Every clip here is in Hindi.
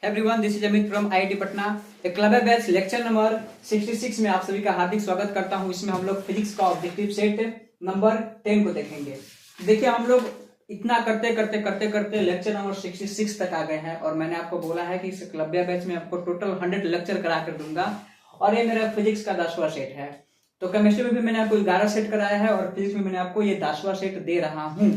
Everyone, this is Amit from IIT Patna. एक क्लब है बैच लेक्चर नंबर 66 में आप सभी का हार्दिक स्वागत करता हूं। इसमें हम लोग फिजिक्स का ऑब्जेक्टिव सेट नंबर 10 को देखेंगे। देखिए, हम लोग इतना करते करते करते करते लेक्चर नंबर 66 तक आ गए हैं और मैंने आपको बोला है कि इस क्लब बैच में आपको टोटल 100 लेक्चर करा कर दूंगा और ये मेरा फिजिक्स का 10वां सेट है। तो केमिस्ट्री में भी मैंने आपको 11 सेट कराया है और फिजिक्स में मैंने आपको ये 10वां सेट दे रहा हूं।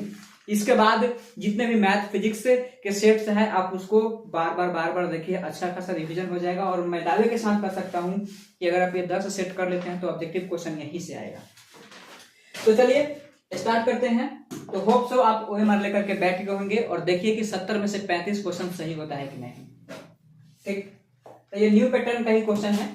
इसके बाद जितने भी मैथ फिजिक्स के सेट्स हैं आप उसको बार बार देखिए, अच्छा खासा रिवीजन हो जाएगा और मैं दावे के साथ कह सकता हूं कि अगर आप ये 10 सेट कर लेते हैं तो ऑब्जेक्टिव क्वेश्चन यहीं से आएगा। तो चलिए स्टार्ट करते हैं। तो होप सो आप ओएमआर लेकर के बैठ गए होंगे और देखिए कि 70 में से 35 क्वेश्चन सही होता है कि नहीं। ठीक, तो ये न्यू पैटर्न का ही क्वेश्चन है।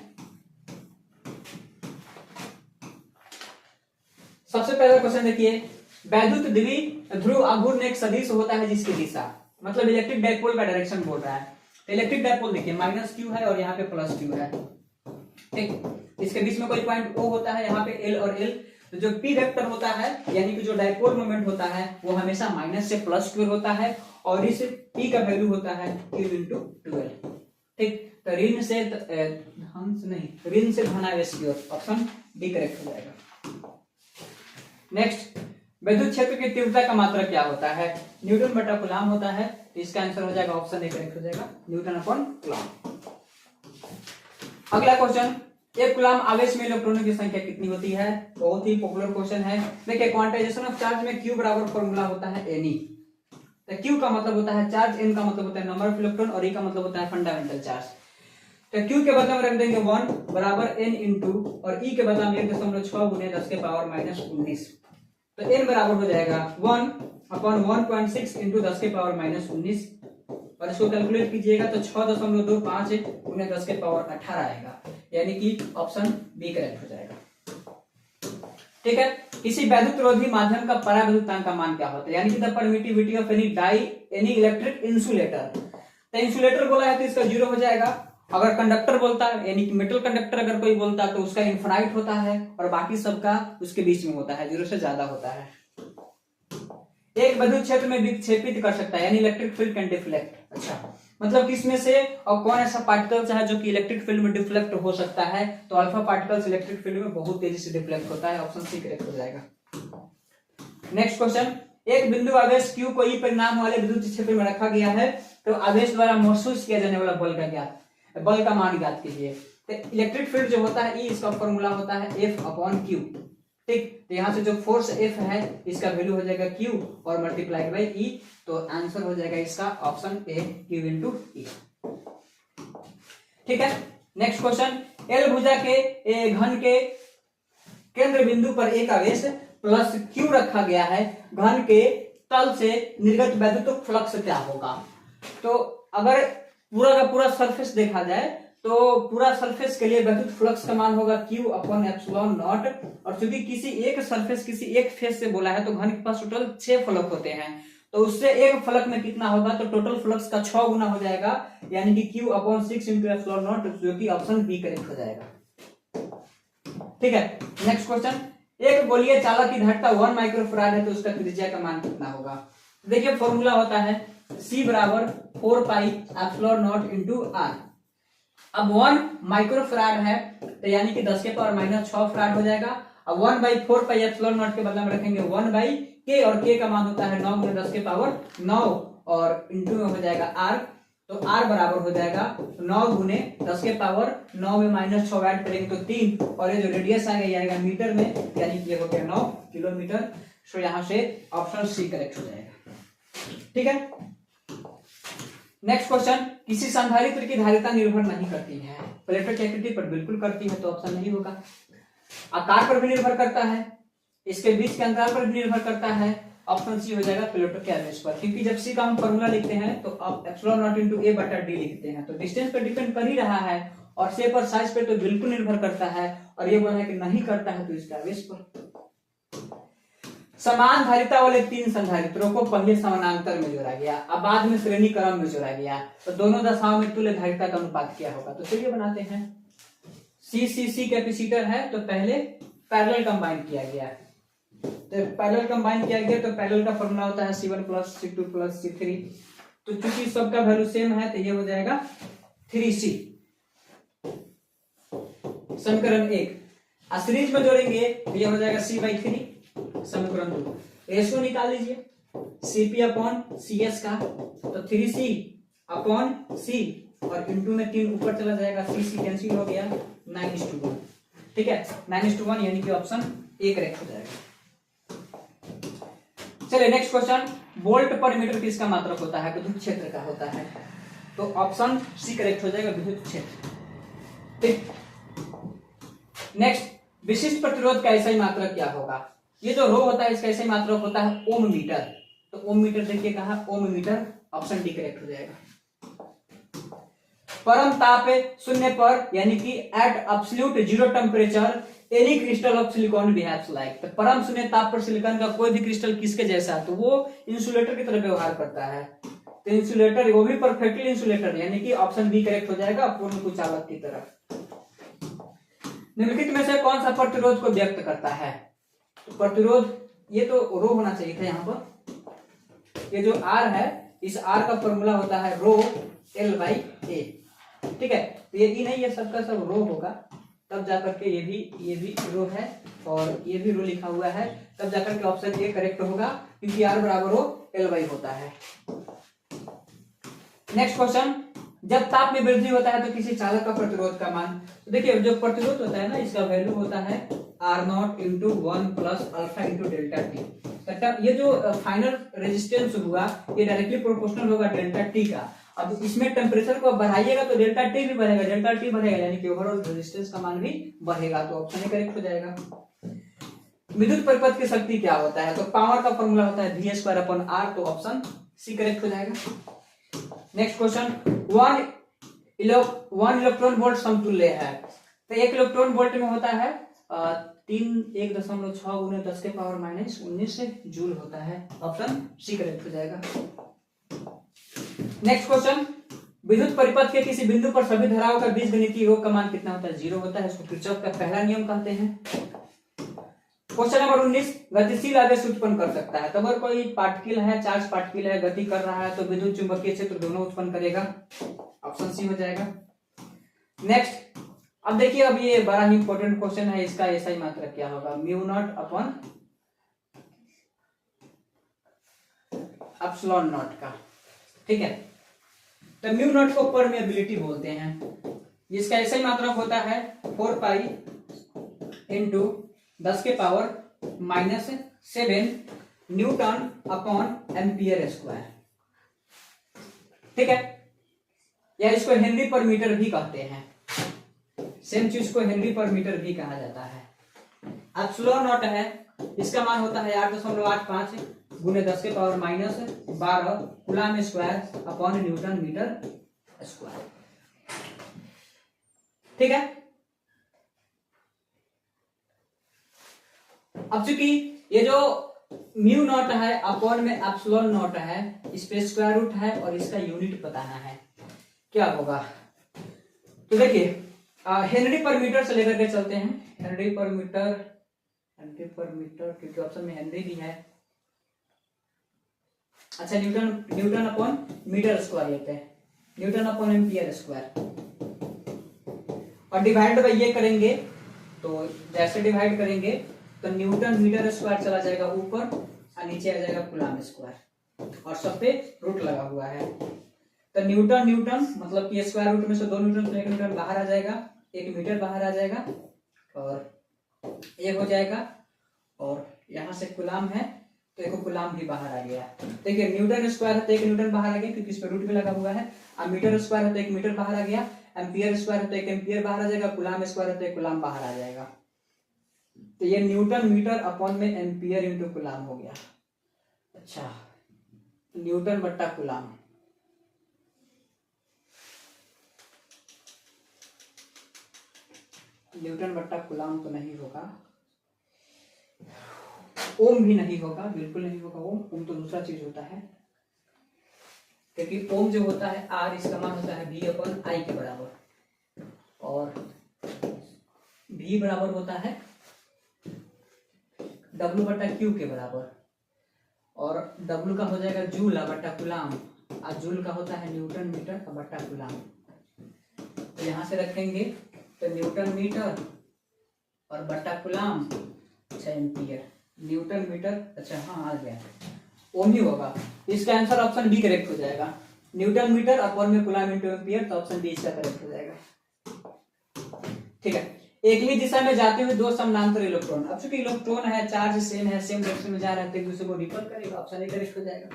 सबसे पहला क्वेश्चन देखिए, वैद्युत द्विध्रुव आघूर्ण एक सदिश होता है जिसकी दिशा, मतलब इलेक्ट्रिक डाइपोल का डायरेक्शन बोल रहा है। तो इलेक्ट्रिक डाइपोल देखिए -q है और यहाँ पे +q है। ठीक, इसके बीच में कोई पॉइंट O होता है, यहाँ पे L और L। तो जो P वेक्टर होता है यानी कि जो डाइपोल मोमेंट होता है वो हमेशा माइनस से +q होता है और इस P का वैल्यू होता है q × 12। ठीक, तो ऋण से धनावेश की ओर, ऑप्शन डी करेक्ट हो जाएगा। नेक्स्ट, विद्युत क्षेत्र की तीव्रता का मात्रक क्या होता है? न्यूटन बटा कूलाम होता है। तो इसका आंसर हो जाएगा ऑप्शन ए करेक्ट हो जाएगा, न्यूटन अपॉन कूलाम। अगला क्वेश्चन, एक कूलाम आवेश में इलेक्ट्रॉनों की संख्या कितनी होती है? बहुत ही पॉपुलर क्वेश्चन है। देखिए, क्वांटाइजेशन ऑफ चार्ज में Q बराबर फॉर्मूला होता है Ne। तो Q का मतलब होता है चार्ज, N का मतलब होता है नंबर ऑफ इलेक्ट्रॉन और E का मतलब होता है फंडामेंटल चार्ज। तो Q के बदले में रख देंगे 1 बराबर N इंटू और E के बदले में 1.6 गुने 10 के पावर -19। तो N बराबर हो जाएगा 1 अपॉन 1.6 इंटू 10 के पावर -19 और इसको कैलकुलेट कीजिएगा तो 6.25 गुने 10 के पावर 18 आएगा, यानी कि ऑप्शन बी करेक्ट हो जाएगा। ठीक है, किसी वैद्युतरोधी माध्यम का परावैद्युतांक का मान क्या होता है, यानी कि the permittivity of any electric insulator. तो इंसुलेटर बोला है तो इसका 0 हो जाएगा। अगर कंडक्टर बोलता है यानी कि मेटल कंडक्टर अगर कोई बोलता है तो उसका इनफाइनाइट होता है और बाकी सबका उसके बीच में होता है, 0 से ज्यादा होता है। एक विद्युत क्षेत्र में विक्षेपित कर सकता है यानी इलेक्ट्रिक फील्ड कैन डिफ्लेक्ट। अच्छा, मतलब किसमें से और कौन ऐसा पार्टिकल्स है जो कि इलेक्ट्रिक फील्ड में डिफ्लेक्ट हो सकता है? तो अल्फा पार्टिकल्स इलेक्ट्रिक फील्ड में बहुत तेजी से डिफ्लेक्ट होता है, ऑप्शन सी करेक्ट हो जाएगा। नेक्स्ट क्वेश्चन, एक बिंदु आवेश Q को E परिमाण वाले विद्युत क्षेत्र में रखा गया है तो आवेश द्वारा महसूस किया जाने वाला बल का मान ज्ञात कीजिए। तो इलेक्ट्रिक फील्ड जो होता है E, इसका फॉर्मूला होता है F/Q। ठीक, तो यहाँ से जो फोर्स F है इसका वैल्यू हो जाएगा Q और मल्टीप्लाइड बाई E। तो आंसर हो जाएगा इसका ऑप्शन ए Q × E। ठीक है, नेक्स्ट क्वेश्चन, L भुजा के घन के केंद्र बिंदु पर एक आवेश +Q रखा गया है, घन के तल से निर्गत वैद्युत फ्लक्स क्या होगा? तो अगर पूरा का पूरा सरफेस देखा जाए तो पूरा सरफेस के लिए वैद्युत फ्लक्स का मान होगा Q/ε0। और चूंकि किसी एक सरफेस किसी एक फेस से बोला है तो घन के पास टोटल 6 फलक होते हैं, तो उससे एक फलक में कितना होगा? तो टोटल फ्लक्स का 6 गुना हो जाएगा, यानी कि Q/6 × ε0, जो कि ऑप्शन बी करेक्ट हो जाएगा। ठीक है, नेक्स्ट क्वेश्चन, एक गोलीय चालक की धारिता 1 माइक्रोफैराड है तो उसका त्रिज्या का मान कितना होगा? देखिए, फॉर्मूला होता है C बराबर 4πε0 × R। अब 1 माइक्रोफैराड है तो यानी कि 10 के पावर -6 फैराड हो जाएगा। अब 1/4πε0 के बदले में रखेंगे 1/k और k का मान होता है 9 × 10 के पावर 9 और इंटू में हो जाएगा R। तो R बराबर हो जाएगा 9 × 10 के पावर 9 में -6 ऐड करेंगे तो 3 और ये जो रेडियस आएगा मीटर में, यानी कि ये हो गया 9 किलोमीटर। सो यहाँ से ऑप्शन सी करेक्ट हो जाएगा। ठीक है, नेक्स्ट क्वेश्चन, किसी संधारित्र की धारिता निर्भर नहीं करती है, प्लेटो की आकृति पर बिल्कुल करती है, तो ऑप्शन नहीं होगा। आकार पर भी निर्भर करता है, इसके बीच के अंतराल पर भी निर्भर करता है, ऑप्शन सी हो जाएगा प्लेटो के आवेश पर। क्योंकि जब सी का हम फॉर्मूला लिखते हैं तो आप ε0 × a/d लिखते हैं, तो डिस्टेंस पर डिपेंड कर ही रहा है और शेप और साइज पे तो बिल्कुल निर्भर करता है और ये बोला है कि नहीं करता है तो इसके आवेश पर। समान धारिता वाले 3 संधारित्रों को पहले समानांतर में जोड़ा गया, अब बाद में श्रेणी क्रम में जोड़ा गया, तो दोनों दशाओं में तुल्य धारिता का अनुपात क्या होगा? तो चलिए बनाते हैं। C कैपेसिटर है तो पहले पैरेलल कंबाइन किया गया, तो पैरेलल कंबाइन किया गया तो पैरेलल का फॉर्मूला होता है C1 + C2 + C3 तो चूंकि सबका वैल्यू सेम है तो ये हो जाएगा 3c, समीकरण 1। सीरीज में जोड़ेंगे तो ये हो जाएगा c/3, समीकरण 2। रेशो निकाल लीजिए Cp अपॉन Cs का, तो 3c अपॉन c और इंटू में 3 ऊपर चला जाएगा, c कैंसिल हो गया, 9:1। ठीक है, 9:1 यानी कि ऑप्शन ए करेक्ट हो जाएगा। चलिए नेक्स्ट क्वेश्चन, वोल्ट पर मीटर किसका मात्रक होता है? विद्युत क्षेत्र का होता है, तो ऑप्शन सी करेक्ट हो जाएगा, विद्युत क्षेत्र। ठीक, नेक्स्ट, विशिष्ट प्रतिरोध का ऐसा मात्रक क्या होगा? ये जो रो होता है इसका ऐसा मात्रक होता है ओम मीटर, तो ओम मीटर देखिए कहा, ohm metre, option D correct हो जाएगा। परम ताप शून्य पर यानी कि at absolute zero temperature any crystal of silicon behaves like, तो परम शून्य ताप पर सिलिकॉन का कोई भी क्रिस्टल किसके जैसा है? तो वो इंसुलेटर की तरह व्यवहार करता है, तो इंसुलेटर, वो भी परफेक्टली इंसुलेटर, यानी कि ऑप्शन बी करेक्ट हो जाएगा, पूर्ण कुचालक की तरह। निम्नलिखित में से कौन सा प्रतिरोध को व्यक्त करता है? तो प्रतिरोध, ये तो रो होना चाहिए था यहाँ पर, ये जो R है, इस R का फॉर्मूला होता है रो L/A। ठीक है, तो ये ई नहीं, ये सबका सब रो होगा, तब जाकर के ये भी रो है और ये भी रो लिखा हुआ है, तब जाकर के ऑप्शन ए करेक्ट होगा, क्योंकि R बराबर रो L/, होता है। नेक्स्ट क्वेश्चन, जब ताप में वृद्धि होता है तो किसी चालक का प्रतिरोध का मान, तो देखिए जो प्रतिरोध होता है ना, इसका वैल्यू होता है R0 into 1 plus alpha into delta T. ये जो फाइनल रेजिस्टेंस हुआ ये डायरेक्टली प्रोपोर्शनल होगा डेल्टा टी का। अब इसमें टेम्परेचर को बढ़ाइएगा तो डेल्टा टी भी बढ़ेगा, डेल्टा टी बढ़ेगा यानी कि ओवरऑल रेजिस्टेंस का मान भी बढ़ेगा, तो ऑप्शन ए करेक्ट हो जाएगा। विद्युत परिपथ की शक्ति क्या होता है? तो पावर का फॉर्मूला होता है V²/R, तो ऑप्शन सी करेक्ट हो जाएगा। नेक्स्ट क्वेश्चन, 1 इलेक्ट्रॉन वोल्ट समतुल्य है, तो 1 इलेक्ट्रॉन वोल्ट में होता है 1.6 × 10⁻⁻19 जूल होता है, ऑप्शन सी करेक्ट हो जाएगा। नेक्स्ट क्वेश्चन, विद्युत परिपथ के किसी बिंदु पर सभी धाराओं का बीजगणितीय योग का मान कितना होता है? 0 होता है, इसको किरचॉफ का पहला नियम कहते हैं। क्वेश्चन नंबर 19, गतिशील आवेश उत्पन्न कर सकता है, तो अगर कोई पार्टिकल है, चार्ज पार्टिकल है, गति कर रहा है तो विद्युत चुंबकीय क्षेत्र दोनों उत्पन्न करेगा, ऑप्शन सी हो जाएगा। नेक्स्ट, अब देखिए, अब ये बड़ा ही इंपॉर्टेंट क्वेश्चन है, इसका एसआई मात्रक क्या होगा? μ0 अपॉन एप्सिलॉन नॉट का। ठीक है, तो μ0 को परमेबिलिटी बोलते हैं, इसका एसआई मात्रक होता है 4 pi into 10⁻⁻7 Newton upon ampere square. ठीक है, या इसको हेनरी पर मीटर भी कहते हैं, सेम चीज को हेनरी पर मीटर भी कहा जाता है। एप्सिलॉन नॉट है, इसका मान होता है 8.85 × 10⁻⁻12 coulomb square upon newton metre square. ठीक है, अब चूंकि ये जो μ0 है अपॉन में एप्सिलॉन नॉट है, इस पे स्क्वायर रूट है और इसका यूनिट बताना है, क्या होगा? तो देखिए हेनरी पर मीटर से लेकर के चलते हैं, हेनरी पर मीटर, क्योंकि ऑप्शन में हेनरी भी है। अच्छा, न्यूटन अपॉन मीटर स्क्वायर लेते हैं, न्यूटन अपॉन एम्पियर स्क्वायर, और डिवाइड बाय ये करेंगे, तो जैसे डिवाइड करेंगे तो न्यूटन मीटर स्क्वायर चला जाएगा ऊपर और नीचे आ जाएगा कूलम स्क्वायर, और सब पे रूट लगा हुआ है, तो न्यूटन मतलब कि स्क्वायर रूट में से 2 न्यूटन तो 1 न्यूटन बाहर आ जाएगा, 1 मीटर बाहर आ जाएगा और ये हो जाएगा, और यहाँ से कूलम है तो 1 कूलम भी बाहर आ गया। देखिए न्यूटन स्क्वायर है तो 1 न्यूटन बाहर आ गया क्योंकि इस पे रूट भी लगा हुआ है, और मीटर स्क्वायर है तो 1 मीटर बाहर आ गया, एम्पियर स्क्वायर है तो 1 एम्पियर बाहर आ जाएगा, कूलम स्क्वायर है तो 1 कूलम बाहर आ जाएगा, तो ये न्यूटन मीटर अपॉन में एम्पियर इंटू कूलम हो गया। अच्छा, न्यूटन बट्टा कूलम, न्यूटन बट्टा कूलम तो नहीं होगा, ओम भी नहीं होगा, बिल्कुल नहीं होगा, ओम तो दूसरा चीज होता है, क्योंकि ओम जो होता है आर, इसका मान होता है V अपॉन आई के बराबर, और V बराबर होता है W बट्टा Q के बराबर, और W का हो जाएगा जूल बट्टा कूलम, और जूल का होता है न्यूटन मीटर बटा कूलाम। तो यहाँ से रखेंगे तो न्यूटन मीटर और बटा कूलाम, अच्छा एम्पियर, न्यूटन मीटर, अच्छा हाँ आ गया, ओम ही होगा। इसका आंसर ऑप्शन बी करेक्ट हो जाएगा, न्यूटन मीटर अपॉन में कूलाम इंटू एम्पियर, तो ऑप्शन बी इसका करेक्ट हो जाएगा। ठीक है, एक ही दिशा में जाते हुए दो समानांतर इलेक्ट्रॉन, अब चूंकि इलेक्ट्रॉन है, चार्ज सेम है, सेम डायरेक्शन में जा रहे हैं, तो एक दूसरे को रिपल करेगा, ऑप्शन ए करेक्ट हो जाएगा।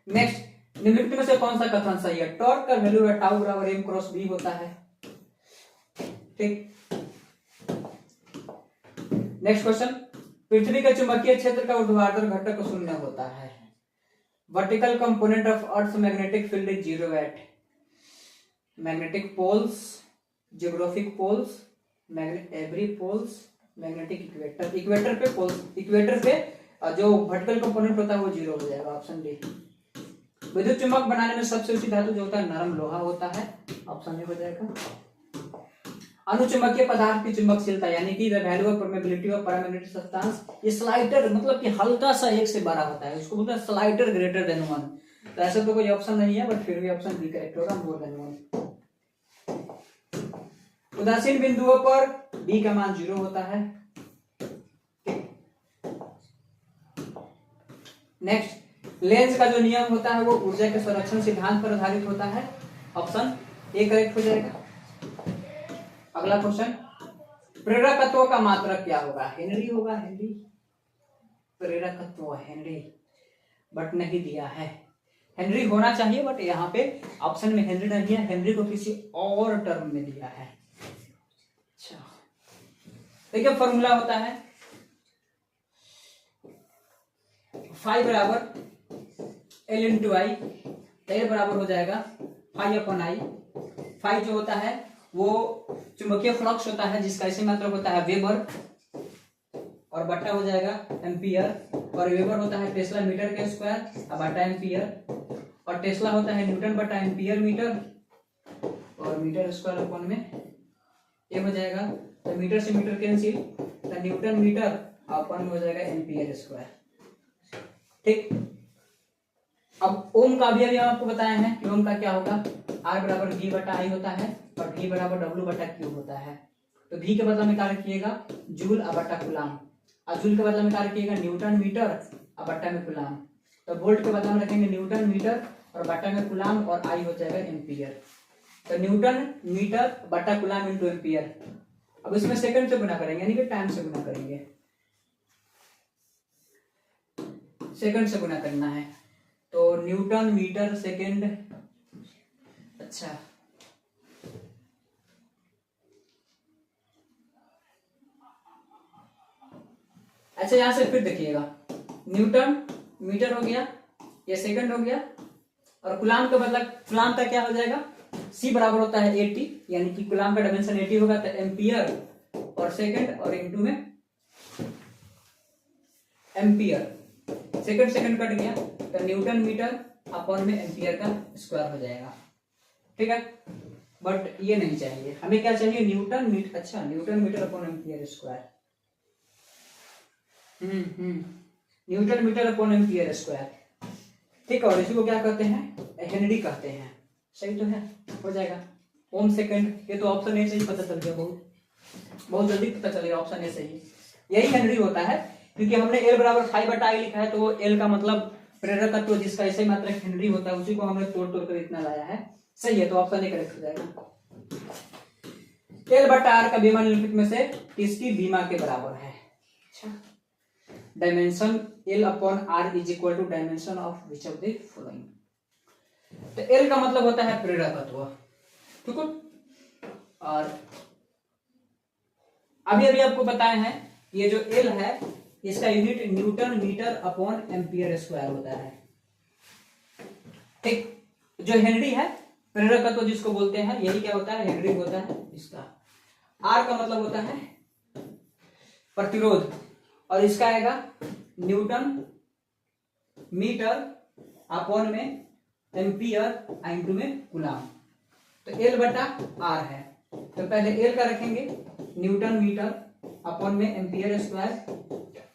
नेक्स्ट, निम्नलिखित में से कौन सा कथन सही है? टॉर्क का वैल्यू है टाउ बराबर m क्रॉस b होता है। ठीक, नेक्स्ट क्वेश्चन, पृथ्वी के चुंबकीय क्षेत्र का ऊर्ध्वाधर घटक शून्य होता है। Vertical component of earth magnetic field is 0 at magnetic poles, geographic poles, every poles, magnetic equator, equator पे पोल्स, इक्वेटर पे जो वर्टिकल कंपोनेंट होता है वो 0 हो जाएगा, ऑप्शन डी। विद्युत चुंबक बनाने में सबसे ऊंची धातु जो होता है नरम लोहा होता है, ऑप्शन ए हो जाएगा। अनुचुंबकीय पदार्थ की चुंबकशीलता यानी कि the value of permeability of paramagnetic substance, ये स्लाइडर मतलब कि हल्का सा एक से बड़ा होता है, उसको बोलते हैं स्लाइडर ग्रेटर देन 1। तो ऐसा तो कोई ऑप्शन नहीं है, बट फिर भी ऑप्शन बी करेक्ट होगा, मोर देन 1। उदासीन बिंदुओं पर बी का मान 0 होता है। नेक्स्ट, लेंस का जो नियम होता है वो ऊर्जा के संरक्षण सिद्धांत पर आधारित होता है, ऑप्शन ए करेक्ट हो जाएगा। अगला क्वेश्चन, प्रेरकत्व का मात्रक क्या होगा? हेनरी होगा, हेनरी, प्रेरकत्व हेनरी, बट नहीं दिया है। हेनरी होना चाहिए बट यहाँ पे ऑप्शन में हेनरी नहीं है, हेनरी को किसी और टर्म में दिया है। अच्छा, देखिए फॉर्मूला होता है फाई बराबर एल इंटू आई, एल बराबर हो जाएगा फाई अपॉन आई। फाई जो होता है वो चुंबकीय फ्लक्स होता है जिसका ऐसे मात्रक होता है वेबर, और बट्टा हो जाएगा एम्पियर, और वेबर होता है टेस्ला मीटर के स्क्वायर बटा एम्पियर, और टेस्ला होता है न्यूटन बटा एम्पियर मीटर, और मीटर स्क्वायर अपॉन में ये हो जाएगा, तो मीटर से मीटर कैंसिल, तो न्यूटन मीटर अपॉन में हो जाएगा एम्पियर स्क्वायर। ठीक, अब ओम का भी अभी आपको बताया है कि ओम का क्या होगा, आर बराबर वी बटा आई होता है, और वी बराबर डब्ल्यू बटा क्यू होता है। तो वी के बदला में क्या रखिएगा, जूल बटा कूलाम, और जूल के बदला में क्या रखिएगा, न्यूटन मीटर और बटा में कूलाम। तो वोल्ट के बदला में रखेंगे न्यूटन मीटर और बटा में कूलाम, और आई हो जाएगा एम्पियर। तो न्यूटन मीटर बटा कूलाम इंटू एम्पियर। अब इसमें सेकंड से गुना करेंगे, यानी कि टाइम से गुना करेंगे, सेकंड से गुना करना है, तो न्यूटन मीटर सेकंड। अच्छा, अच्छा यहां से फिर देखिएगा, न्यूटन मीटर हो गया, ये सेकंड हो गया, और कूलाम का बदला, कूलाम का क्या हो जाएगा, C बराबर होता है 80, यानी कि कूलाम का डायमेंशन 80 होगा, तो एम्पियर और सेकंड और इनटू में एम्पियर, सेकंड सेकंड कट गया, तो न्यूटन मीटर अपॉन में एम्पियर का स्क्वायर हो जाएगा। ठीक है, बट ये नहीं चाहिए, हमें क्या चाहिए, न्यूटन मीटर, अच्छा newton metre upon ampere square, newton metre upon ampere square. ठीक है, और इसी को क्या कहते हैं, हेनरी कहते हैं। सही तो है, हो जाएगा। ओम सेकंड, ये तो ऑप्शन ए से ही पता चल गया, बहुत जल्दी पता चल गया, ऑप्शन ए से ही यही हेनरी होता है, क्योंकि हमने एल बराबर फाई बटा आई लिखा है, तो वो एल का मतलब प्रेरकत्व जिसका ऐसे मात्रक हेनरी होता है, उसी को हमने तोड़ तोड़ कर इतना लाया है। सही है, तो ऑप्शन ए करेक्ट हो जाएगा। एल बटा आर का विमा निम्नलिखित में से किसकी बीमा के बराबर है? अच्छा, dimension L upon R is equal to dimension of which of the following. तो एल का मतलब होता है प्रेरकत्व, ठीक है, और अभी अभी आपको बताया है ये जो एल है इसका unit newton metre upon ampere square होता है। ठीक, जो हेनरी है प्रेरकत्व जिसको बोलते हैं, यही क्या होता है, हेनरी होता है इसका। आर का मतलब होता है प्रतिरोध, और इसका आएगा न्यूटन मीटर अपॉन में एम्पियर इंटू में कूलाम। तो एल बटा आर है, तो पहले एल का रखेंगे न्यूटन मीटर अपॉन में एम्पियर स्क्वायर,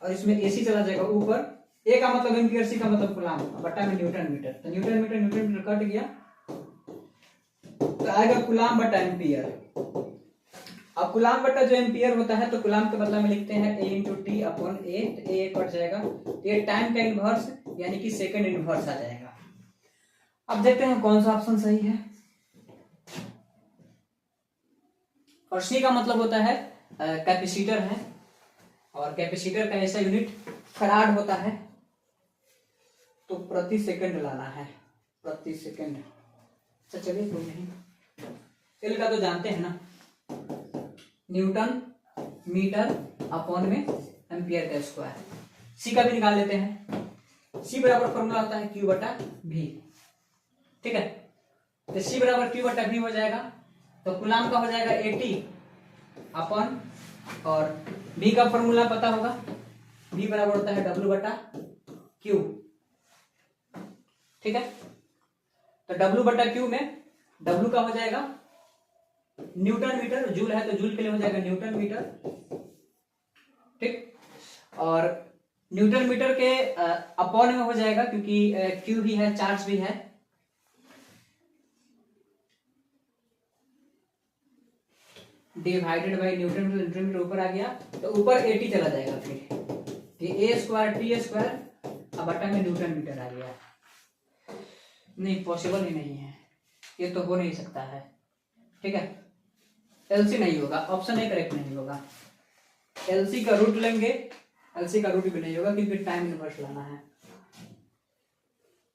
और इसमें एसी चला जाएगा ऊपर, ए का मतलब एम्पियर, सी का मतलब कूलाम, बट्टा में न्यूटन मीटर, तो न्यूटन मीटर कट गया तो आएगा कूलाम बट्टा एम्पियर। अब कूलाम बट्टा जो एम्पियर होता है तो कूलाम के बदला में लिखते हैं ए इंटू टी अपॉन ए, तो ए कट जाएगा, तो ये टाइम का इनवर्स यानी कि सेकंड इनवर्स आ जाएगा। अब देखते हैं कौन सा ऑप्शन सही है। और सी का मतलब होता है कैपेसिटर है, और कैपेसिटर का ऐसा यूनिट फराड होता है, तो प्रति सेकंड लाना है, प्रति सेकंड। अच्छा चलिए कोई नहीं, एल का तो जानते हैं ना, न्यूटन मीटर अपॉन में एम्पियर का स्क्वायर। सी का भी निकाल लेते हैं, सी बराबर फॉर्मूला होता है क्यू बटा भी, ठीक है। तो सी बराबर क्यू बटा भी हो जाएगा, तो कूलाम का हो जाएगा 80 अपॉन, और बी का फॉर्मूला पता होगा, बी बराबर होता है डब्ल्यू बटा क्यू, ठीक है। तो डब्ल्यू बटा क्यू में डब्ल्यू का हो जाएगा न्यूटन मीटर, जूल है तो जूल के लिए हो जाएगा न्यूटन मीटर, ठीक। और न्यूटन मीटर के अपॉन में हो जाएगा, क्योंकि क्यू भी है, चार्ज भी है, डिवाइडेड बाई न्यूटन मीटर ऊपर आ गया, तो ऊपर 80 चला जाएगा, फिर ये ए स्क्वायर टी स्क्वायर, अब बटा में न्यूटन मीटर आ गया। नहीं, पॉसिबल ही नहीं है, ये तो हो नहीं सकता है, ठीक है। एलसी नहीं होगा, ऑप्शन ए करेक्ट नहीं होगा। एलसी का रूट लेंगे, एलसी का रूट भी नहीं होगा, क्योंकि टाइम इनवर्स लाना है।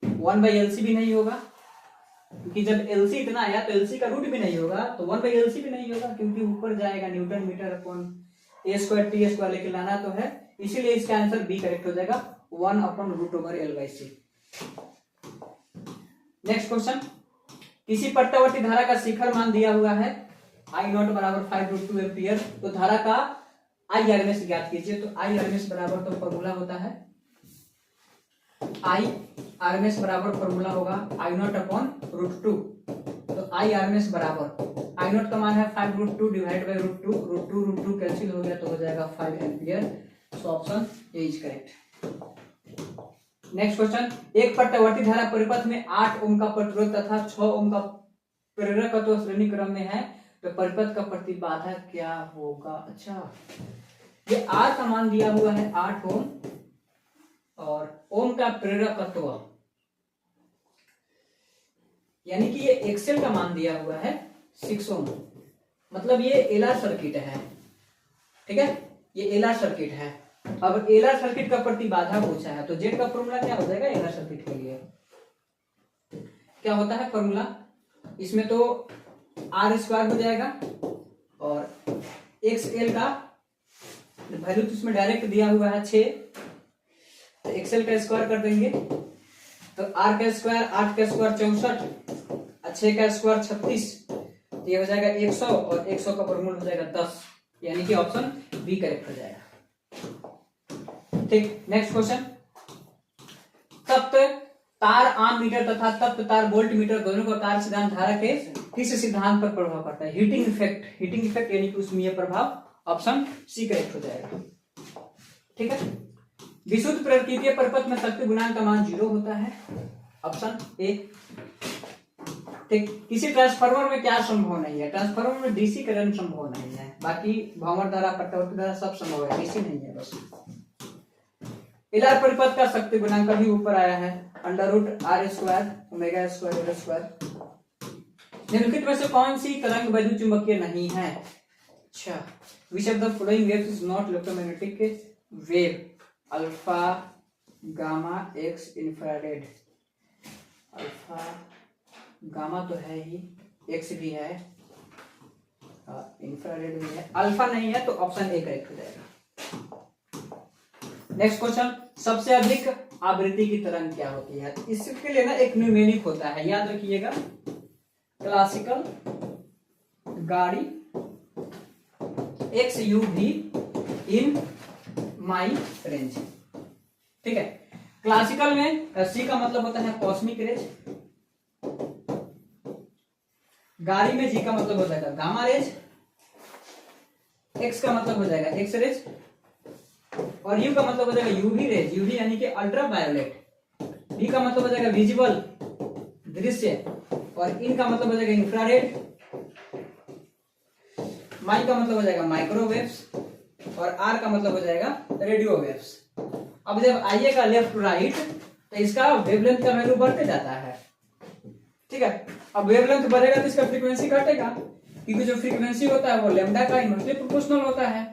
1/LC भी नहीं होगा, क्योंकि जब एलसी इतना आया तो एलसी का रूट भी नहीं होगा, तो 1/LC भी नहीं होगा, क्योंकि ऊपर जाएगा न्यूटन मीटर अपॉन ए स्क्वायर टी स्क्वायर, लेके लाना तो है, इसीलिए इसका आंसर बी करेक्ट हो जाएगा, 1/√L/C। नेक्स्ट क्वेश्चन, किसी प्रत्यावर्ती धारा का शिखर मान दिया हुआ है I0 बराबर 5√2 एम्पियर, तो धारा का IRMS ज्ञात कीजिए। तो IRMS बराबर तो फॉर्मूला होता है, IRMS बराबर फॉर्मूला होगा I0 अपॉन √2, तो IRMS बराबर I0 का मान है 5√2 डिवाइड बाई √2 कैंसिल हो गया तो हो जाएगा 5 ampere, so option A is correct. Next question, एक प्रत्यावर्ती धारा परिपथ में 8 ओम का प्रतिरोध तथा 6 ओम का प्रेरकत्व श्रेणी क्रम में है, तो परिपथ का प्रतिबाधा क्या होगा। अच्छा, ये आर का मान दिया हुआ है 8 ओम, और ओम का प्रेरकत्व यानी कि ये एक्सेल का मान दिया हुआ है 6 ओम, मतलब ये एलआर सर्किट है, ठीक है, ये एलआर सर्किट है। अब एलआर सर्किट का प्रतिबाधा पूछा है, तो जेड का फॉर्मूला क्या हो जाएगा एलआर सर्किट के लिए, क्या होता है फॉर्मूला, इसमें तो आर स्क्वायर हो जाएगा, और एक्स एल का वैल्यू तो इसमें डायरेक्ट दिया हुआ है 6, तो एक्सएल का स्क्वायर कर देंगे, तो आर का स्क्वायर 8 का स्क्वायर 64, 6 का स्क्वायर 36, तो ये हो जाएगा 100, और 100 का वर्गमूल हो जाएगा 10, यानी कि ऑप्शन बी करेक्ट हो जाएगा, ठीक। नेक्स्ट क्वेश्चन, तप्त तार आम मीटर तथा तप्त तार वोल्ट मीटर दोनों का कार्य सिद्धांत धारा के किस सिद्धांत पर प्रभाव पड़ता है। हीटिंग इफेक्ट यानी कि उसमें प्रभाव, ऑप्शन सी करेक्ट हो जाएगा, ठीक है। विशुद्ध प्रकृतीय परिपथ में शक्ति गुणांक का मान 0 होता है, ऑप्शन ए, ठीक। किसी ट्रांसफार्मर में क्या संभव नहीं है, ट्रांसफार्मर में डीसी करंट संभव नहीं है, बाकी भंवर धारा प्रत्यावर्ती धारा सब संभव है, डीसी नहीं है बस। एलआर परिपथ का शक्ति गुणांक भी ऊपर आया है, √R² ओमेगा स्क्वायर स्क्वायर। निम्नलिखित में से कौन सी तरंग वैद्युत चुंबकीय नहीं है। अच्छा, विच of the following waves is not electromagnetic wave, alpha gamma x infrared. Alpha gamma तो है ही, एक्स भी है, इंफ्रारेड भी है, अल्फा नहीं है, तो ऑप्शन ए करेक्ट हो जाएगा। नेक्स्ट क्वेश्चन, सबसे अधिक आवृत्ति की तरंग क्या होती है। इसके लिए ना एक न्यूमेरिक होता है, याद रखिएगा, क्लासिकल गाड़ी एक्स यू भी इन माई रेंज, ठीक है। क्लासिकल में सी का मतलब होता है कॉस्मिक रेज, गाड़ी में जी का मतलब हो जाएगा गामा रेज, एक्स का मतलब हो जाएगा एक्स रेज, और यू का मतलब हो जाएगा यूवी रेज, यूवी यानी कि अल्ट्रा वायोलेट। वी का मतलब हो जाएगा विजिबल, दृश्य। और इन का मतलब हो जाएगा इंफ्रारेड। माई का मतलब हो जाएगा माइक्रोवेव्स। और आर का मतलब हो जाएगा रेडियो वेव्स। अब जब आइएगा लेफ्ट टू राइट तो इसका वेवलेंथ का वैल्यू बढ़ते जाता है, ठीक है। अब वेवलेंथ बढ़ेगा तो इसका फ्रीक्वेंसी घटेगा, क्योंकि जो फ्रीक्वेंसी होता है वो लैम्डा का इनवर्सली प्रोपोर्शनल होता है।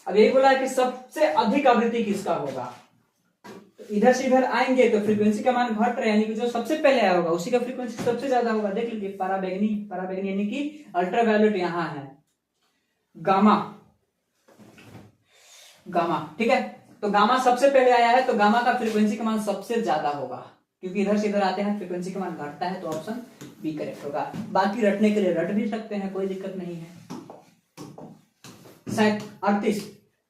अब यही बोला है कि सबसे अधिक आवृत्ति किसका होगा, तो इधर से इधर आएंगे तो फ्रीक्वेंसी का मान घट रहा है, यानी कि जो सबसे पहले आया होगा उसी का फ्रीक्वेंसी सबसे ज्यादा होगा। देख लीजिए पराबैंगनी, पराबैंगनी यानी कि अल्ट्रावायलेट यहाँ है, गामा, गामा, ठीक है। तो गामा सबसे पहले आया है तो गामा का फ्रीक्वेंसी का मान सबसे ज्यादा होगा, क्योंकि इधर से इधर आते हैं फ्रीक्वेंसी का मान घटता है, तो ऑप्शन बी करेक्ट होगा। बाकी रटने के लिए रट भी सकते हैं, कोई दिक्कत नहीं है। 38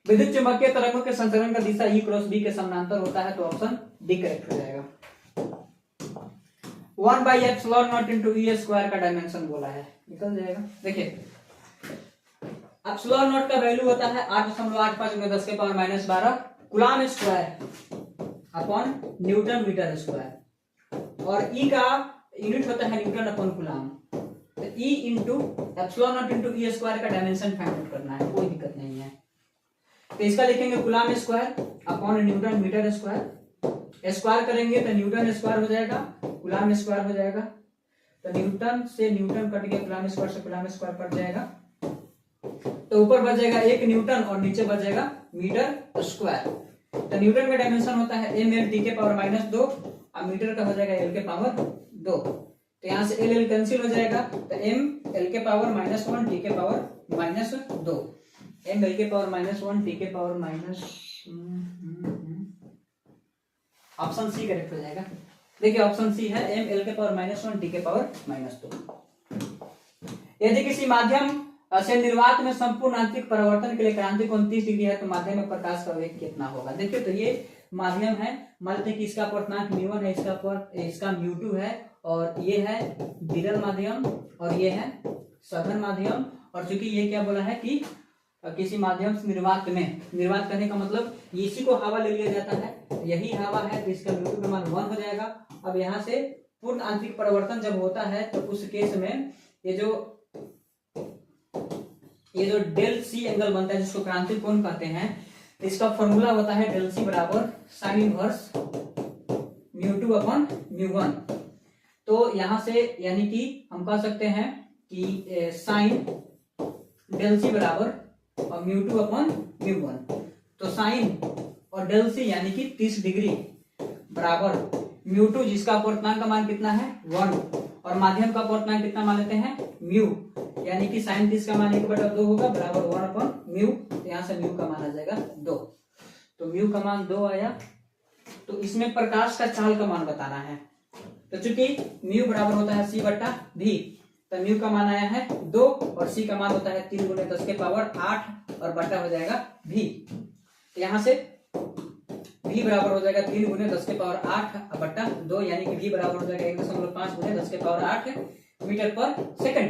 विद्युत चुंबकीय तरंगों के संचरण का दिशा ई क्रॉस बी के समानांतर होता है, तो ऑप्शन डी करेक्ट हो जाएगा। 1/ε0 इंटू ई स्क्वायर का डायमेंशन बोला है, निकल जाएगा। देखिए एप्सिलॉन नॉट का वैल्यू होता है 8.85 × 10⁻12 coulomb square upon newton metre square, और ई का यूनिट होता है न्यूटन अपॉन कूलम। तो E into epsilon naught into E square का डायमेंशन फाइंड आउट करना है, कोई दिक्कत नहीं है। तो इसका लिखेंगे coulomb square upon newton metre square, square करेंगे तो न्यूटन स्क्वायर हो जाएगा, कूलम स्क्वायर हो जाएगा। तो न्यूटन से न्यूटन कट गया, कूलम स्क्वायर से कूलम स्क्वायर कट जाएगा, तो ऊपर बच जाएगा 1 न्यूटन और नीचे बच जाएगा मीटर स्क्वायर। तो न्यूटन का डायमेंशन होता है ml टी के पावर -2 और मीटर का हो जाएगा l के पावर 2। तो यहाँ से l कैंसिल हो जाएगा, तो m l के पावर -1 टी के पावर -2, m l के पावर -1 टी के पावर ऑप्शन सी करेक्ट हो जाएगा। देखिए ऑप्शन सी है m l के पावर -1 टी के पावर -2। यदि किसी माध्यम से निर्वात में संपूर्ण आंतरिक परावर्तन के लिए क्रांतिक कोण 30 डिग्री है तो माध्यम में प्रकाश का वेग कितना होगा। देखिए तो ये माध्यम है, मान लेते हैं कि इसका अपवर्तनांक μ1 है, इसका μ2 है, और ये है विरल माध्यम और ये है सघन माध्यम। और चूंकि ये क्या बोला है कि किसी माध्यम से निर्वात में, निर्वात करने का मतलब इसी को हवा ले लिया जाता है, यही हवा है, तो इसका μ2 का मान 1 हो जाएगा। अब यहाँ से पूर्ण आंतरिक परिवर्तन जब होता है तो उस केस में ये जो डेल सी एंगल बनता है जिसको क्रांतिक कोण कहते हैं, इसका फॉर्मूला होता है डेल सी बराबर साइन इनवर्स μ2 अपॉन μ1। तो यहां से यानी कि हम कह सकते हैं कि साइन डेल सी बराबर और μ2 अपॉन μ1। तो साइन और डेल सी यानी कि 30 डिग्री बराबर μ2 जिसका अपवर्तनांक का मान कितना है 1, और माध्यम का अपवर्तनांक कितना मान लेते हैं μ, यानी कि साइन 30 का मान 1/2 होगा बराबर 1 अपॉन म्यू। तो यहाँ से म्यू का मान आ जाएगा 2, तो म्यू का मान 2 आया। तो इसमें प्रकाश का चाल का मान बताना है, तो चूंकि म्यू बराबर होता है c बटा v, तो म्यू का मान आया है 2 और c का मान होता है 3 × 10 के पावर 8 और बटा हो जाएगा v। तो यहाँ से v बराबर हो जाएगा 3 × 10 के पावर 8 बटा 2, यानी कि v बराबर हो जाएगा 1.5 × 10 के पावर 8 मीटर पर सेकंड।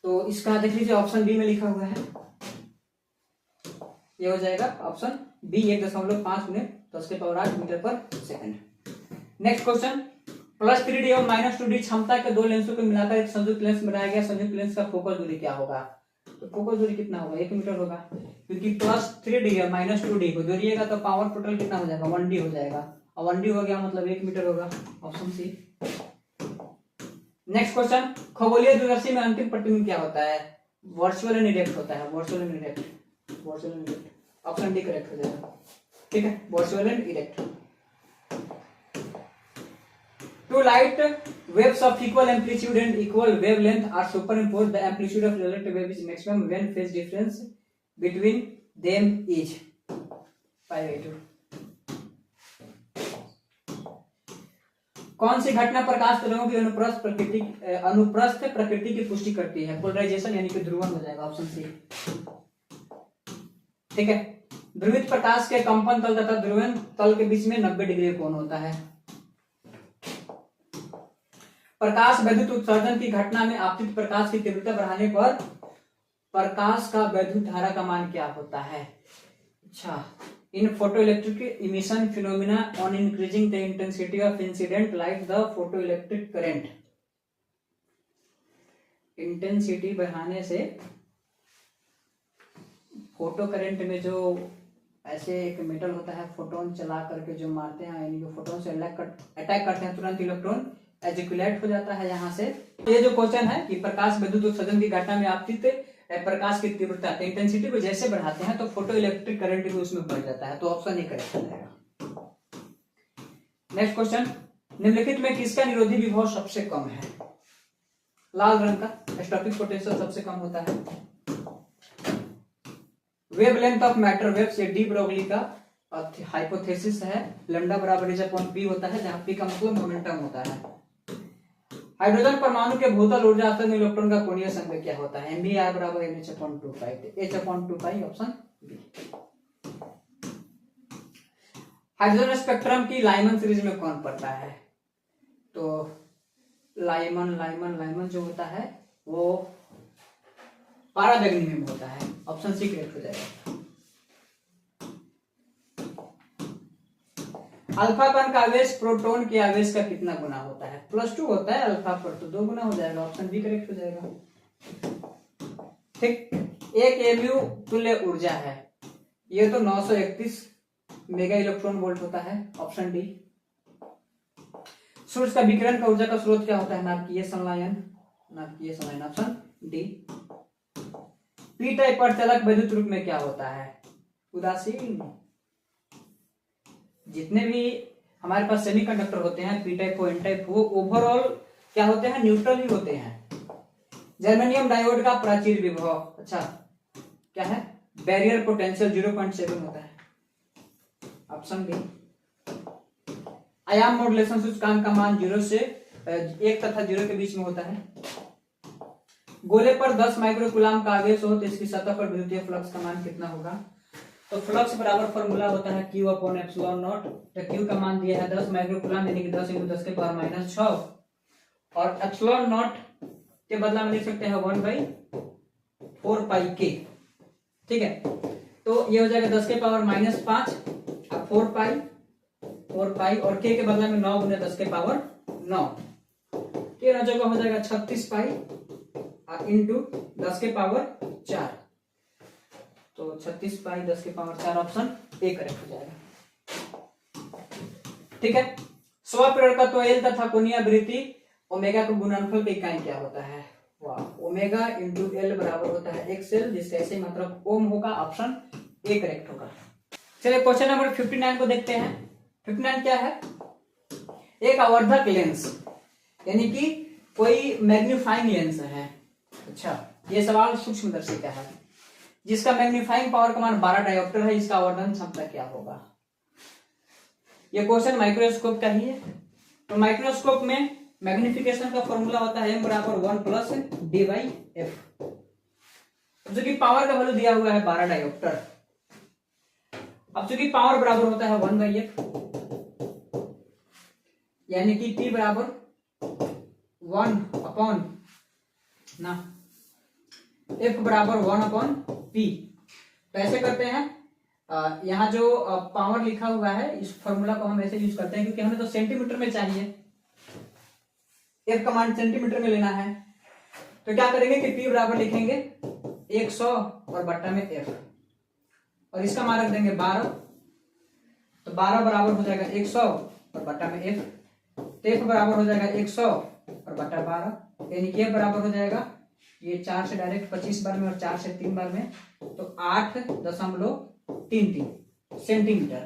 तो इसका देख लीजिए ऑप्शन बी में लिखा हुआ है, ये हो जाएगा ऑप्शन बी 1.5 × 10 के पावर 8 मीटर पर सेकंड। नेक्स्ट क्वेश्चन, +3D और -2D क्षमता के दो लेंसों को मिलाकर एक संयुक्त लेंस बनाया गया, संयुक्त लेंस का फोकस दूरी क्या होगा। तो फोकस दूरी कितना होगा, 1 मीटर होगा, क्योंकि +3D और -2D को जोड़िएगा तो पावर टोटल कितना हो जाएगा 1D हो जाएगा, और 1D हो गया मतलब 1 मीटर होगा, ऑप्शन सी। नेक्स्ट क्वेश्चन, खगोलीय दूरदर्शी में अंतिम प्रतिबिंब क्या होता है, वर्चुअल एंड इरेक्ट होता है, virtual and erect, option D correct हो जाएगा, ठीक है, virtual and erect. Two light waves of equal amplitude and equal wavelength are superimposed. The amplitude of relative wave is maximum when phase difference between them is π/2। कौन सी घटना प्रकाश तरंगों की अनुप्रस्थ प्रकृति की पुष्टि करती है, पोलराइजेशन यानी कि ध्रुवण हो जाएगा, ऑप्शन सी, ठीक है। ध्रुवित प्रकाश के कंपन तल तथा ध्रुवण तल के बीच में 90 डिग्री कोण होता है। प्रकाश वैद्युत उत्सर्जन की घटना में आपतित प्रकाश की तीव्रता बढ़ाने पर प्रकाश का वैद्युत धारा का मान क्या होता है। अच्छा, in photoelectric emission phenomena on increasing the intensity of incident light the photoelectric current. Intensity बढ़ाने से फोटो करंट में जो ऐसे एक मेटल होता है, फोटोन चला करके जो मारते हैं, यानी कि फोटोन से अटैक करते हैं, तुरंत इलेक्ट्रॉन एजिकुलेट हो जाता है यहाँ से। ये जो क्वेश्चन है कि प्रकाश विद्युत उत्सर्जन की घटना में आपतित प्रकाश की तीव्रता इंटेंसिटी को जैसे बढ़ाते हैं तो फोटो इलेक्ट्रिक करंट भी उसमें बढ़ जाता है, तो ऑप्शन ए करेक्ट हो जाएगा। नेक्स्ट क्वेश्चन, निम्नलिखित में किसका निरोधी विभव सबसे कम है? लाल रंग का स्टॉपिक पोटेंशियल सबसे कम होता है। वेवलेंथ ऑफ मैटर वेव्स, ये डी ब्रोगली का हाइपोथेसिस है। लैम्डा बराबर इज अपॉन पी होता है, जहां पी का मतलब मोमेंटम होता है। हाइड्रोजन परमाणु के भूतल ऊर्जा स्तर में इलेक्ट्रॉन का कोणीय संवेग क्या होता है? MbR बराबर mh/2π, h/2π option B. Hydrogen spectrum की लाइमन सीरीज में कौन पड़ता है? तो लाइमन जो होता है वो पारादैर्घ्य में होता है, ऑप्शन सी करेक्ट हो जाएगा। अल्फा कण का आवेश प्रोटॉन के आवेश का कितना गुना होता है? +2 होता है अल्फा पर, तो 2 गुना हो जाएगा, ऑप्शन बी करेक्ट हो जाएगा। ठीक, एक mu तुल्य ऊर्जा है, ये तो 931 मेगा इलेक्ट्रॉन वोल्ट होता है, ऑप्शन डी। सूर्य का विकिरण का ऊर्जा का स्रोत क्या होता है? नाभिकीय संलयन, ऑप्शन डी। पी टाइप अर्धचालक वैद्युत रूप में क्या होता है? उदासीन। जितने भी हमारे पास सेमीकंडक्टर होते हैं, पी टाइप हो, एन टाइप हो, ओवरऑल क्या होते हैं? न्यूट्रल ही होते हैं। जर्मेनियम डायोड का प्राचीर विभव, अच्छा क्या है? बैरियर पोटेंशियल 0.7 होता है, ऑप्शन बी। आयाम मॉड्यूलेशन सूचकांक का मान 0 से 1 तथा 0 के बीच में होता है। गोले पर 10 माइक्रोकूलाम का आवेश हो तो इसकी सतह पर विद्युतीय फ्लक्स का मान कितना होगा? तो फ्लक्स बराबर फॉर्मूला होता है Q/ε0। तो Q का मान दिया है 10 माइक्रोकूलाम, यानी कि 10 × 10⁻⁻6, और ε0 के बदला में लिख सकते हैं 1/4πk। ठीक है, तो ये हो जाएगा 10⁻⁻5 4π और k के बदला में 9 × 10⁻9, के जगह हो जाएगा 36π इंटू 10⁻4, तो 36π 10⁻4 ऑप्शन ए करेक्ट हो जाएगा। ठीक है, स्वप्रेरक तत्व एल तथा कोणीय आवृत्ति ओमेगा का गुणनफल का इकाई क्या होता है? वाह, ओमेगा इंटू एल बराबर होता है एक्सएल, जिसका ऐसे मतलब ओम होगा, ऑप्शन ए करेक्ट होगा। चलिए क्वेश्चन नंबर 59 को देखते हैं। 59 क्या है? एक आवर्धक लेंस, यानी कि कोई मैग्नीफाइंग लेंस है। अच्छा, ये सवाल सूक्ष्मदर्शी का है, जिसका मैग्नीफाइंग पावर का मान 12 डायोप्टर है, इसका आवर्धन क्षमता क्या होगा? ये क्वेश्चन माइक्रोस्कोप का ही है। तो माइक्रोस्कोप में मैग्निफिकेशन का फॉर्मूला होता है m बराबर 1 + d/f। जो कि पावर का वैल्यू दिया हुआ है 12 डायोप्टर। अब चूंकि पावर बराबर होता है 1/f, यानी कि P बराबर 1/, F बराबर 1/P। तो ऐसे करते हैं, यहाँ जो पावर लिखा हुआ है, इस फॉर्मूला को हम ऐसे यूज करते हैं, क्योंकि हमें तो सेंटीमीटर में चाहिए, F का मान सेंटीमीटर में लेना है। तो क्या करेंगे कि P बराबर लिखेंगे 100 और बट्टा में F, और इसका मान रख देंगे 12, तो 12 बराबर हो जाएगा 100 और बट्टा में F, तो F बराबर हो जाएगा 100 और बट्टा 12, यानी कि F बराबर हो जाएगा, ये 4 से डायरेक्ट 25 बार में और 4 से 3 बार में, तो 8.33 सेंटीमीटर।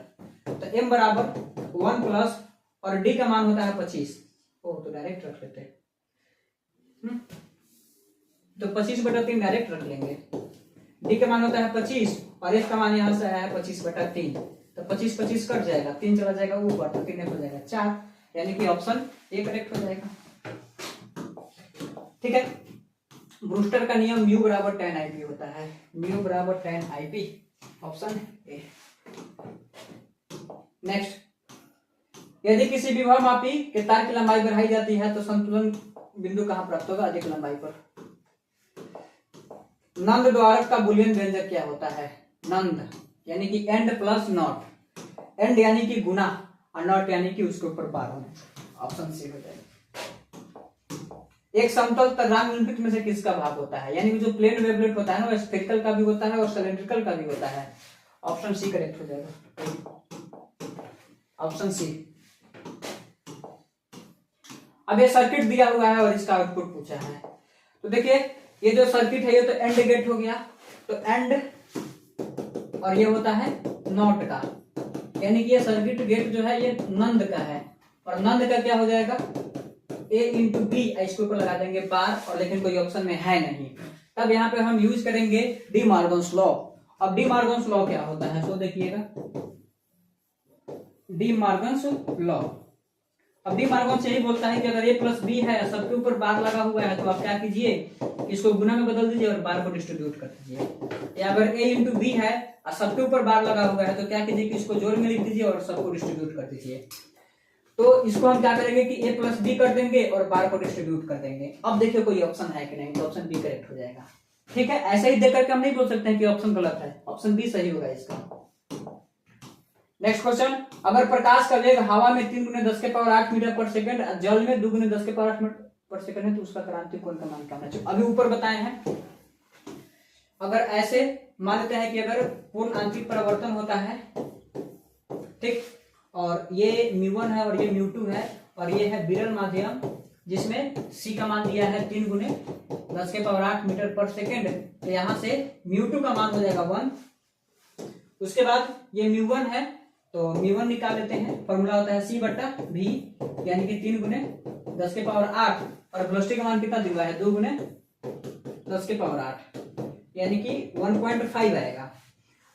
तो m बराबर 1 प्लस और d का मान होता है 25, तो डायरेक्ट रख लेते हैं, तो 25/3 डायरेक्ट रख लेंगे। d का मान होता है 25 और f का मान यहाँ से आया है 25/3, तो 25 कट जाएगा, 3 चला जाएगा ऊपर, तो 3 हो जाएगा 4, यानी कि ऑप्शन ए करेक्ट हो जाएगा। ठीक है, ब्रूस्टर का नियम म्यू बराबर tan IP होता है, म्यू बराबर tan IP, option A. Next, यदि किसी विभवमापी के तार की लंबाई बढ़ाई जाती है तो संतुलन बिंदु कहां प्राप्त होगा? अधिक लंबाई पर। नंद द्वारक का बुलियन व्यंजक क्या होता है? नंद यानी कि एंड प्लस नॉट, एंड यानी कि गुना और नॉट यानी कि उसके ऊपर बार होना। ऑप्शन सी हो जाएगा। एक समतल तरंग निम्नलिखित में से किसका भाग होता है? यानी कि जो प्लेन वेवलेट होता है ना, वो स्फेरिकल का भी होता है और सिलेंड्रिकल का भी होता है। ऑप्शन सी करेक्ट हो जाएगा, ऑप्शन सी। अब ये सर्किट दिया हुआ है और इसका आउटपुट पूछा है, तो देखिए ये जो सर्किट है ये तो एंड गेट हो गया, तो एंड और ये होता है नॉट का, यानी कि ये सर्किट गेट जो है ये नंद का है, और नंद का क्या हो जाएगा? A इंटू बी, इसके ऊपर लगा देंगे बार, और लेकिन कोई ऑप्शन में है नहीं, तब यहाँ पे हम यूज करेंगे डी मॉर्गन्स लॉ। अब डी मॉर्गन्स लॉ क्या होता है, तो देखिएगा डी मॉर्गन्स लॉ। अब डी मॉर्गन्स यही बोलता है कि अगर ए प्लस बी है, सबके ऊपर बार लगा हुआ है, तो आप क्या कीजिए, इसको गुना में बदल दीजिए और बार को डिस्ट्रीब्यूट कर दीजिए। या अगर ए इंटू बी है और सबके ऊपर बार लगा हुआ है, तो क्या कीजिए कि इसको जोड़ में लिख दीजिए और सबको डिस्ट्रीब्यूट कर दीजिए। तो इसको हम क्या करेंगे कि ए प्लस बी कर देंगे और बार को डिस्ट्रीब्यूट कर देंगे। अब देखिए कोई ऑप्शन है कि नहीं, तो ऑप्शन बी करेक्ट हो जाएगा। ठीक है, ऐसे ही देख करके हम नहीं बोल सकते हैं कि ऑप्शन गलत है, ऑप्शन बी सही होगा इसका। नेक्स्ट क्वेश्चन, अगर प्रकाश का वेग हवा में 3 × 10⁸ मीटर पर सेकंड, जल में 2 × 10⁸ मीटर पर सेकंड है, तो उसका क्रांतिक कोण का मान क्या होना चाहिए? अभी ऊपर बताए हैं। अगर ऐसे मान लेते हैं कि अगर पूर्ण आंतरिक परिवर्तन होता है, ठीक, और ये μ1 है और ये μ2 है, और ये है विरल माध्यम जिसमें c का मान दिया है 3 × 10⁸ मीटर पर सेकंड, तो यहां से μ2 का मान हो जाएगा 1। उसके बाद ये μ1 है, तो μ1 निकाल लेते हैं, फॉर्मूला होता है c/v, यानी कि 3 × 10⁸, और वेलोसिटी का मान कितना दिया है 2 × 10⁸, यानी कि 1.5 आएगा।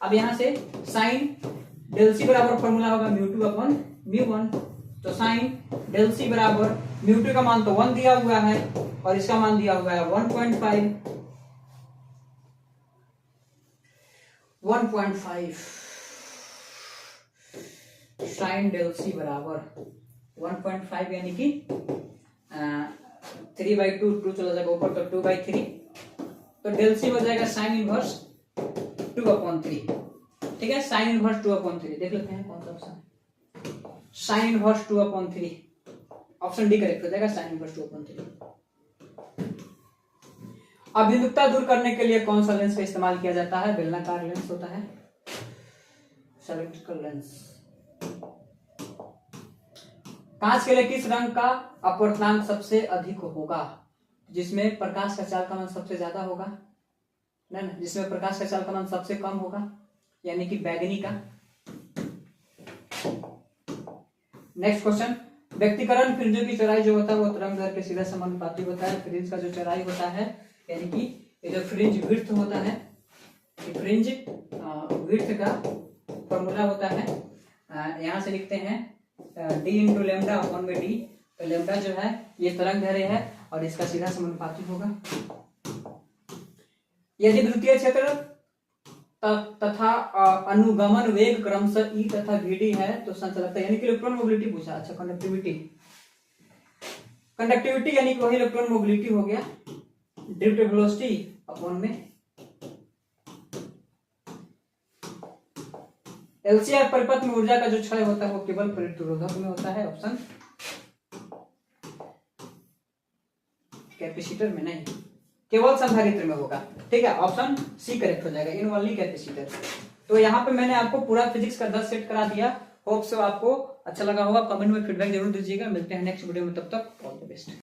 अब यहां से साइन डेल सी बराबर फॉर्मूला होगा μ2/μ1, तो साइन डेल सी बराबर μ2 का मान तो 1 दिया हुआ है और इसका मान दिया हुआ है 1.5 साइन डेल सी बराबर 1.5, यानी कि 3/2, 2 चला जाएगा ऊपर तो 2/3, तो डेल सी हो जाएगा साइन इनवर्स 2/3। ठीक है, साइन इनवर्स 2/3 देख लेते हैं कौन सा ऑप्शन है। Sine inverse 2/3, option D correct हो जाएगा, साइन इनवर्स 2/3। अब भिन्नता दूर करने के लिए कौन सा लेंस का इस्तेमाल किया जाता है? बेलनाकार लेंस होता है, सिलिंड्रिकल लेंस। कांच के लिए किस रंग का अपवर्तनांक सबसे अधिक होगा? जिसमें प्रकाश का चाल का मान सबसे ज्यादा होगा, ना, जिसमें प्रकाश का चाल का मान सबसे कम होगा, यानी कि बैगनी का। नेक्स्ट क्वेश्चन, व्यक्तिकरण फ्रिंजों की चौड़ाई जो होता है वो तरंग दैर्ध्य के सीधा समानुपाती होता है। फ्रिंज का जो चौड़ाई होता है, यानी कि ये जो फ्रिंज विड्थ होता है, फ्रिंज विड्थ का फॉर्मूला होता है, यहां से लिखते हैं d × λ/d, तो लैम्डा जो है ये तरंग दैर्ध्य है और इसका सीधा समानुपाती होगा। यदि द्वितीय क्षेत्र तथा अनुगमन वेग क्रमशः E तथा Vd है, तो संचालकता यानी कि इलेक्ट्रॉन मोबिलिटी पूछा। अच्छा, कंडक्टिविटी, कंडक्टिविटी यानी कि वही इलेक्ट्रॉन मोबिलिटी हो गया, ड्रिफ्ट वेलोसिटी अपॉन में एलसीआर। परिपथ में ऊर्जा का जो क्षय होता है वो केवल प्रतिरोधक में होता है, ऑप्शन कैपेसिटर में नहीं, केवल संधारित्र में होगा। ठीक है, ऑप्शन सी करेक्ट हो जाएगा, इन ओनली कैपेसिटर। तो यहाँ पे मैंने आपको पूरा फिजिक्स का 10 सेट करा दिया। होप सो आपको अच्छा लगा होगा। कमेंट में फीडबैक जरूर दीजिएगा। मिलते हैं नेक्स्ट वीडियो में, तब तक ऑल द बेस्ट।